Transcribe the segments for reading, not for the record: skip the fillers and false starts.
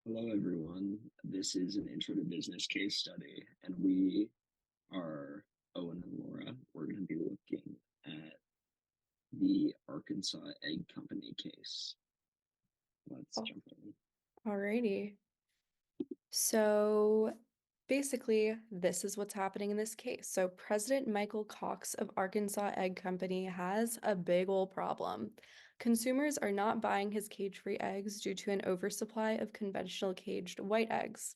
Hello, everyone. This is an intro to business case study, and we are Owen and Laura. We're going to be looking at the Arkansas Egg Company case. Let's Oh, jump in. alrighty. So basically, this is what's happening in this case. So President Michael Cox of Arkansas Egg Company has a big old problem. Consumers are not buying his cage-free eggs due to an oversupply of conventional caged white eggs.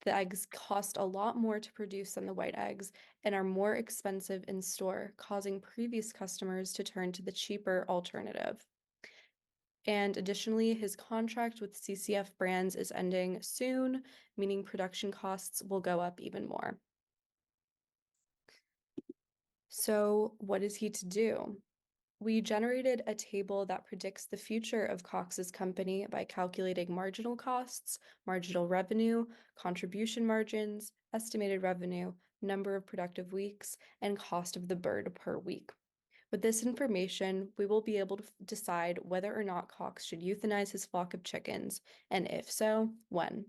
The eggs cost a lot more to produce than the white eggs and are more expensive in store, causing previous customers to turn to the cheaper alternative. And additionally, his contract with CCF Brands is ending soon, meaning production costs will go up even more. So, what is he to do? We generated a table that predicts the future of Cox's company by calculating marginal costs, marginal revenue, contribution margins, estimated revenue, number of productive weeks, and cost of the bird per week. With this information, we will be able to decide whether or not Cox should euthanize his flock of chickens, and if so, when.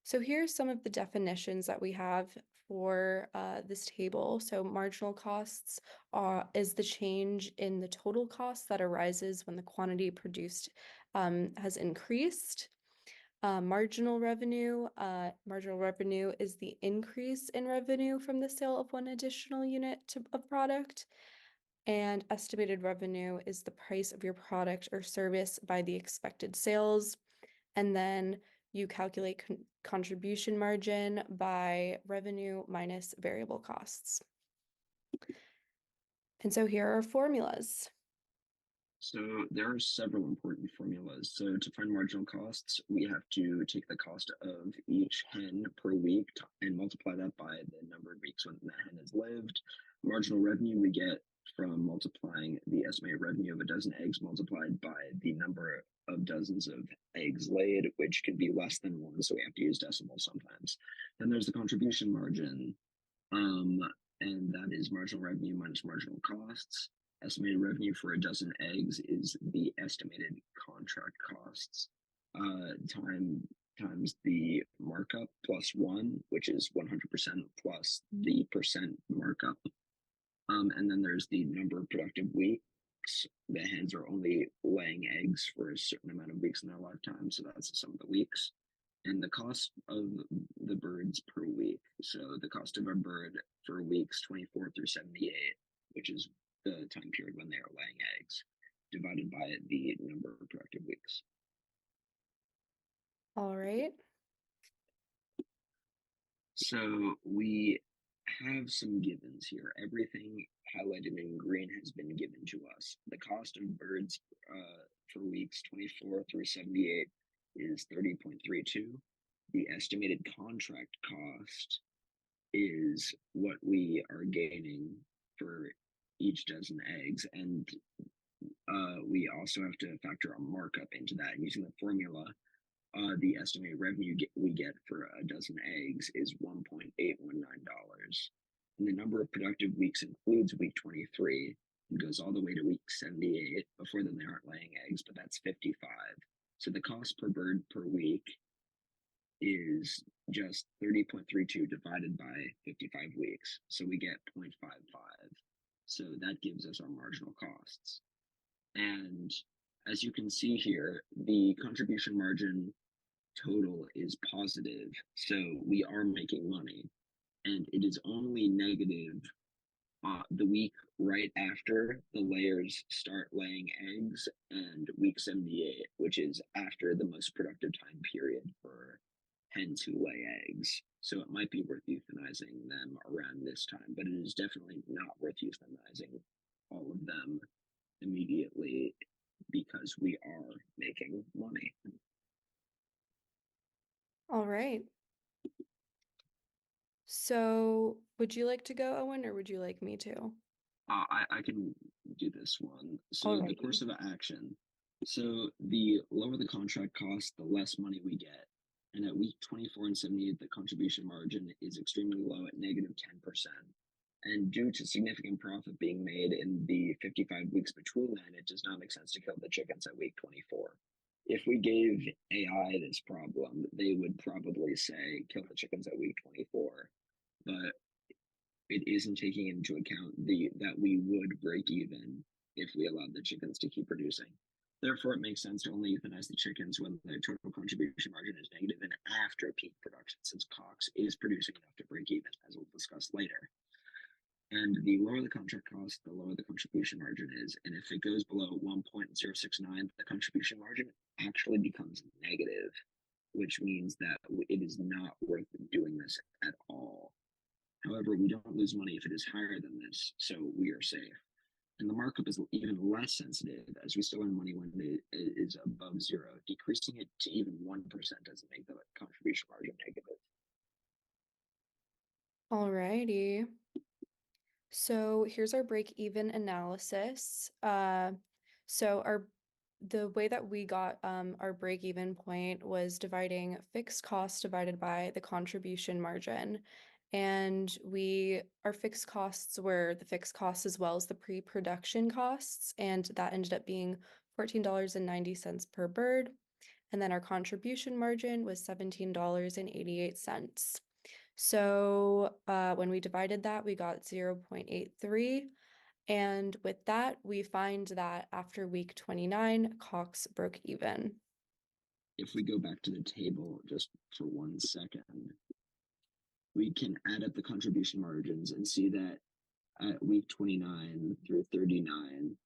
So here's some of the definitions that we have for this table. So marginal costs is the change in the total cost that arises when the quantity produced has increased. Marginal revenue is the increase in revenue from the sale of one additional unit of product. And estimated revenue is the price of your product or service by the expected sales. And then you calculate contribution margin by revenue minus variable costs. And so here are formulas. So there are several important formulas. So to find marginal costs, we have to take the cost of each hen per week and multiply that by the number of weeks when that hen has lived. Marginal revenue we get from multiplying the estimated revenue of a dozen eggs multiplied by the number of dozens of eggs laid, which can be less than one, so we have to use decimals sometimes. Then there's the contribution margin, um, and that is marginal revenue minus marginal costs. Estimated revenue for a dozen eggs is the estimated contract costs times the markup plus one, which is 100% plus the percent markup. And then there's the number of productive weeks. The hens are only laying eggs for a certain amount of weeks in their lifetime, so that's the sum of the weeks. And the cost of the birds per week. So the cost of a bird for weeks 24 through 78, which is the time period when they are laying eggs, divided by the number of productive weeks. All right. So we have some givens here. Everything highlighted in green has been given to us. The cost of birds for weeks 24 through 78 is 30.32. The estimated contract cost is what we are gaining for each dozen eggs. And we also have to factor a markup into that. And using the formula, the estimated revenue we get for a dozen eggs is $1.819. And the number of productive weeks includes week 23 and goes all the way to week 78. Before then, they aren't laying eggs, but that's 55. So the cost per bird per week is just 30.32 divided by 55 weeks. So we get 0.55. So that gives us our marginal costs. And as you can see here, the contribution margin total is positive. So we are making money. And it is only negative the week right after the layers start laying eggs and week 78, which is after the most productive time period for hens who lay eggs. So it might be worth euthanizing them around this time, but it is definitely not worth euthanizing all of them immediately because we are making money. All right. So would you like to go, Owen, or would you like me to? I can do this one. So the course Alrighty. of action. So the lower the contract cost, the less money we get. And at week 24 and 78, the contribution margin is extremely low at negative 10%. And due to significant profit being made in the 55 weeks between then, it does not make sense to kill the chickens at week 24. If we gave AI this problem, they would probably say kill the chickens at week 24, but it isn't taking into account the that we would break even if we allowed the chickens to keep producing. Therefore, it makes sense to only euthanize the chickens when the total contribution margin is negative and after peak production, since Cox is producing enough to break even, as we'll discuss later. And the lower the contract cost, the lower the contribution margin is. And if it goes below 1.069, the contribution margin actually becomes negative, which means that it is not worth doing this at all. However, we don't lose money if it is higher than this, so we are safe. And the markup is even less sensitive as we still earn money when it is above zero. Decreasing it to even 1% doesn't make the contribution margin negative. Alrighty. So here's our break-even analysis. So the way that we got our break-even point was dividing fixed costs divided by the contribution margin. And our fixed costs were the fixed costs as well as the pre-production costs, and that ended up being $14.90 per bird. And then our contribution margin was $17.88. So when we divided that, we got 0.83. And with that, we find that after week 29, Cox broke even. If we go back to the table just for 1 second, we can add up the contribution margins and see that at week 29 through 39,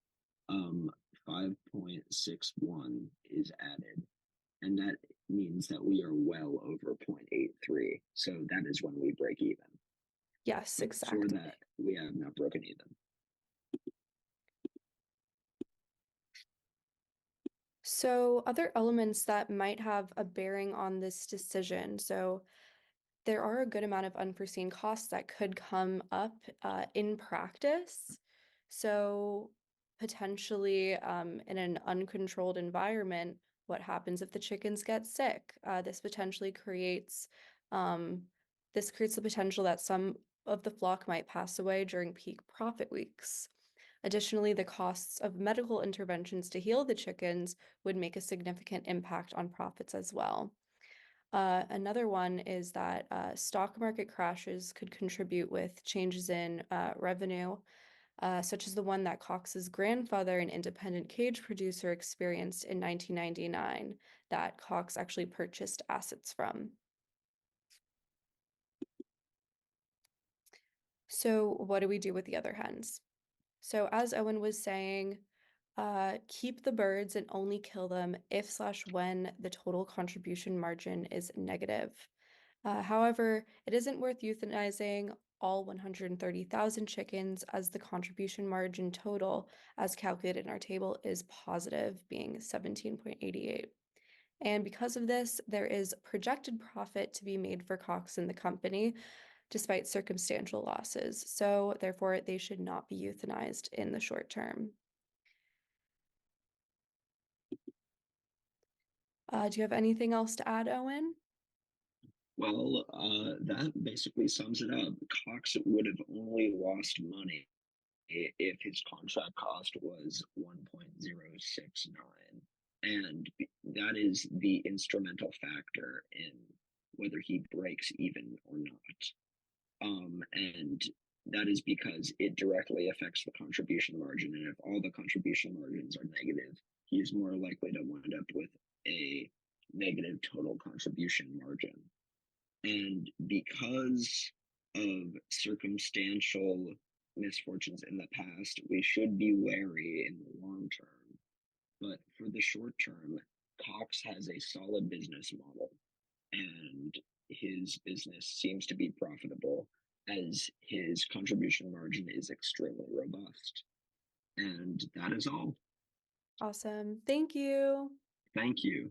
5.61 is added. And that means that we are well over 0.83. So that is when we break even. Yes, But before exactly. that, we have not broken even. So other elements that might have a bearing on this decision. So there are a good amount of unforeseen costs that could come up in practice. So potentially in an uncontrolled environment, what happens if the chickens get sick? This creates the potential that some of the flock might pass away during peak profit weeks. Additionally, the costs of medical interventions to heal the chickens would make a significant impact on profits as well. Another one is that stock market crashes could contribute with changes in revenue, such as the one that Cox's grandfather, an independent cage producer, experienced in 1999, that Cox actually purchased assets from. So what do we do with the other hens? So as Owen was saying, keep the birds and only kill them if/when the total contribution margin is negative. However, it isn't worth euthanizing all 130,000 chickens as the contribution margin total, as calculated in our table, is positive, being 17.88. And because of this, there is projected profit to be made for Cox and the company, despite circumstantial losses. So therefore, they should not be euthanized in the short term. Do you have anything else to add, Owen? Well, that basically sums it up. Cox would have only lost money if his contract cost was 1.069. And that is the instrumental factor in whether he breaks even or not. And that is because it directly affects the contribution margin. And if all the contribution margins are negative, he's more likely to wind up with a negative total contribution margin. And because of circumstantial misfortunes in the past, we should be wary in the long term. But for the short term, Cox has a solid business model, and his business seems to be profitable as his contribution margin is extremely robust. And that is all. Awesome. Thank you. Thank you.